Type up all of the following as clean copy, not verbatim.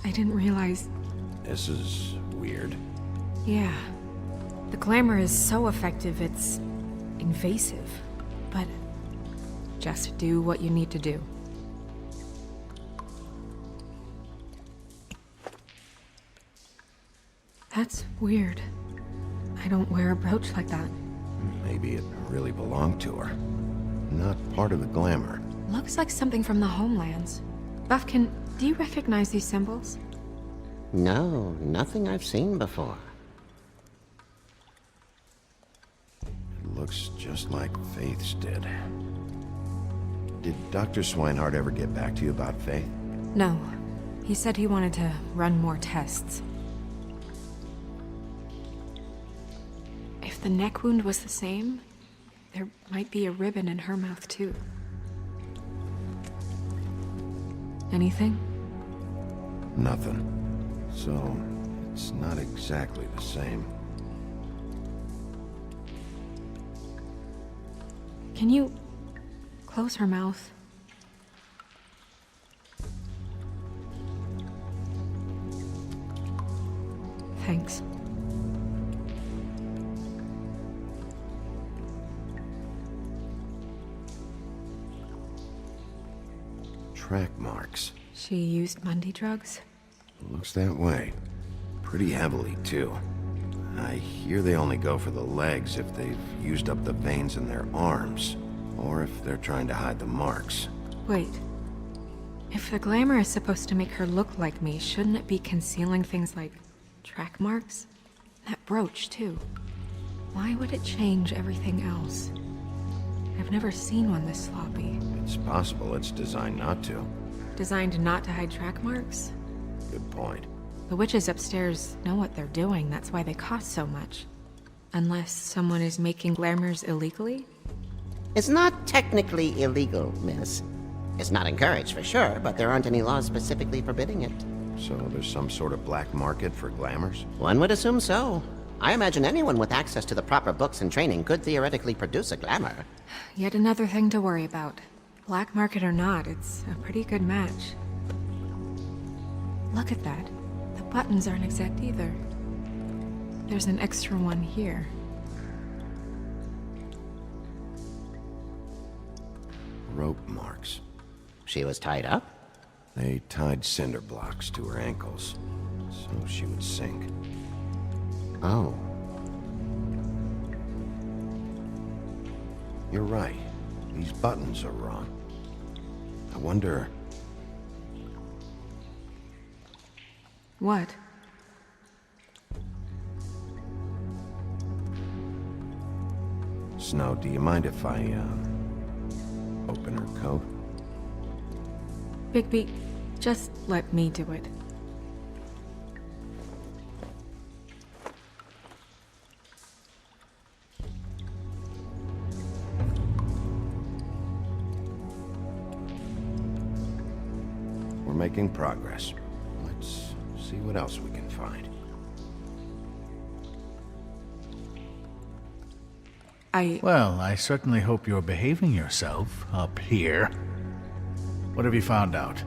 I didn't realize... This is weird. Yeah. The glamour is so effective, it's... invasive. But... just do what you need to do. That's weird. I don't wear a brooch like that. Maybe it really belonged to her. Not part of the glamour. Looks like something from the homelands. Buffkin, do you recognize these symbols? No, nothing I've seen before. It looks just like Faith's did. Did Dr. Swinehart ever get back to you about Faith? No. He said he wanted to run more tests. If the neck wound was the same, there might be a ribbon in her mouth too. Anything? Nothing. So, it's not exactly the same. Can you close her mouth? Thanks. Track marks. She used Mundy drugs? Looks that way. Pretty heavily, too. I hear they only go for the legs if they've used up the veins in their arms, or if they're trying to hide the marks. Wait. If the glamour is supposed to make her look like me, shouldn't it be concealing things like track marks? That brooch, too. Why would it change everything else? I've never seen one this sloppy. It's possible it's designed not to. Designed not to hide track marks? Good point. The witches upstairs know what they're doing, that's why they cost so much. Unless someone is making glamours illegally? It's not technically illegal, miss. It's not encouraged for sure, but there aren't any laws specifically forbidding it. So there's some sort of black market for glamours? One would assume so. I imagine anyone with access to the proper books and training could theoretically produce a glamour. Yet another thing to worry about. Black market or not, it's a pretty good match. Look at that. The buttons aren't exact either. There's an extra one here. Rope marks. She was tied up? They tied cinder blocks to her ankles, so she would sink. Oh. You're right. These buttons are wrong. I wonder... What? Snow, do you mind if I, open her coat? Bigby, just let me do it. We're making progress. Let's see what else we can find. Well, I certainly hope you're behaving yourself up here. What have you found out?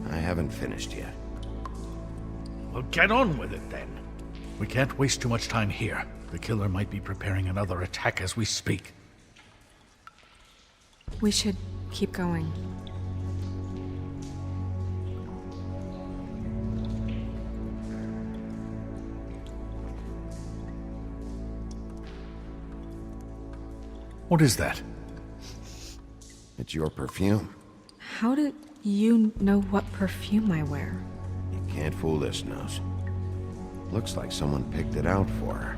I haven't finished yet. Well, get on with it then. We can't waste too much time here. The killer might be preparing another attack as we speak. We should keep going. What is that? It's your perfume. How do you know what perfume I wear? You can't fool this nose. Looks like someone picked it out for her.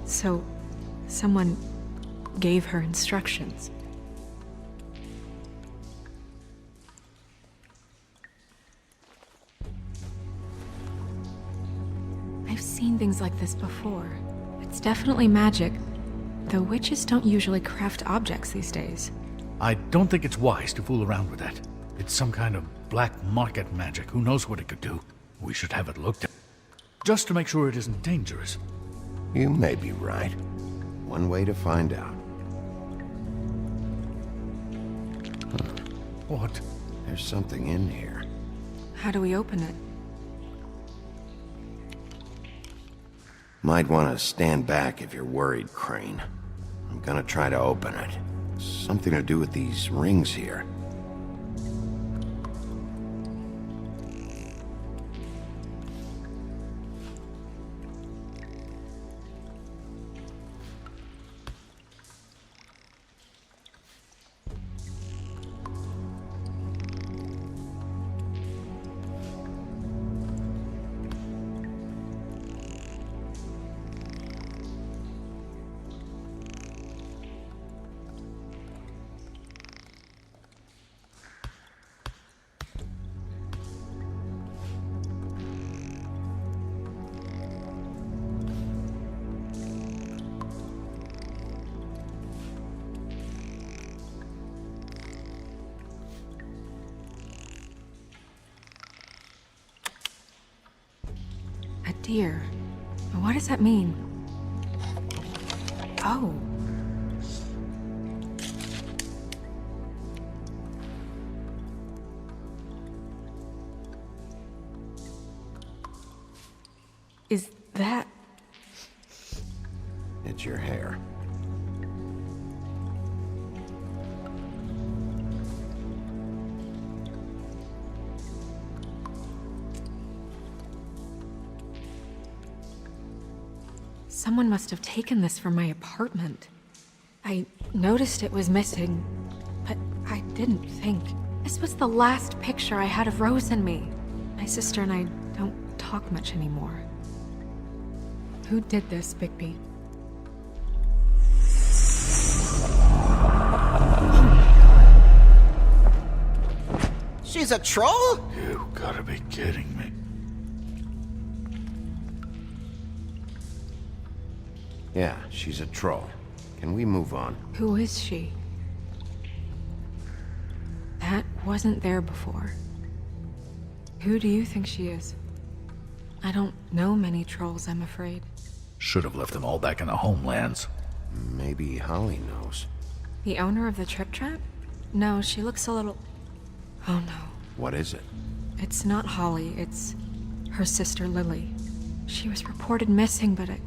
So, someone gave her instructions. I've seen things like this before. It's definitely magic, though witches don't usually craft objects these days. I don't think it's wise to fool around with that. It's some kind of black market magic. Who knows what it could do? We should have it looked at. Just to make sure it isn't dangerous. You may be right. One way to find out. What? There's something in here. How do we open it? Might want to stand back if you're worried, Crane. I'm gonna try to open it. Something to do with these rings here. A deer. What does that mean? Oh. Is that... It's your hair. Someone must have taken this from my apartment. I noticed it was missing, but I didn't think. This was the last picture I had of Rose and me. My sister and I don't talk much anymore. Who did this, Bigby? She's a troll? You gotta be kidding me. Yeah, she's a troll. Can we move on? Who is she? That wasn't there before. Who do you think she is? I don't know many trolls, I'm afraid. Should have left them all back in the homelands. Maybe Holly knows. The owner of the Trip Trap? No, she looks a little... Oh no. What is it? It's not Holly, it's her sister Lily. She was reported missing, but I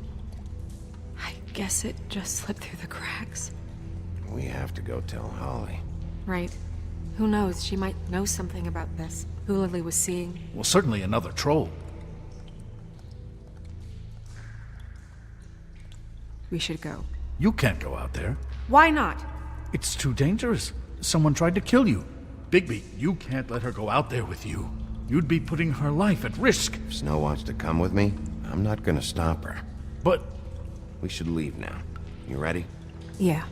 guess it just slipped through the cracks. We have to go tell Holly. Right. Who knows, she might know something about this. Who Lily was seeing. Well, certainly another troll. We should go. You can't go out there. Why not? It's too dangerous. Someone tried to kill you. Bigby, you can't let her go out there with you. You'd be putting her life at risk. If Snow wants to come with me, I'm not gonna stop her. But We should leave now. You ready? Yeah.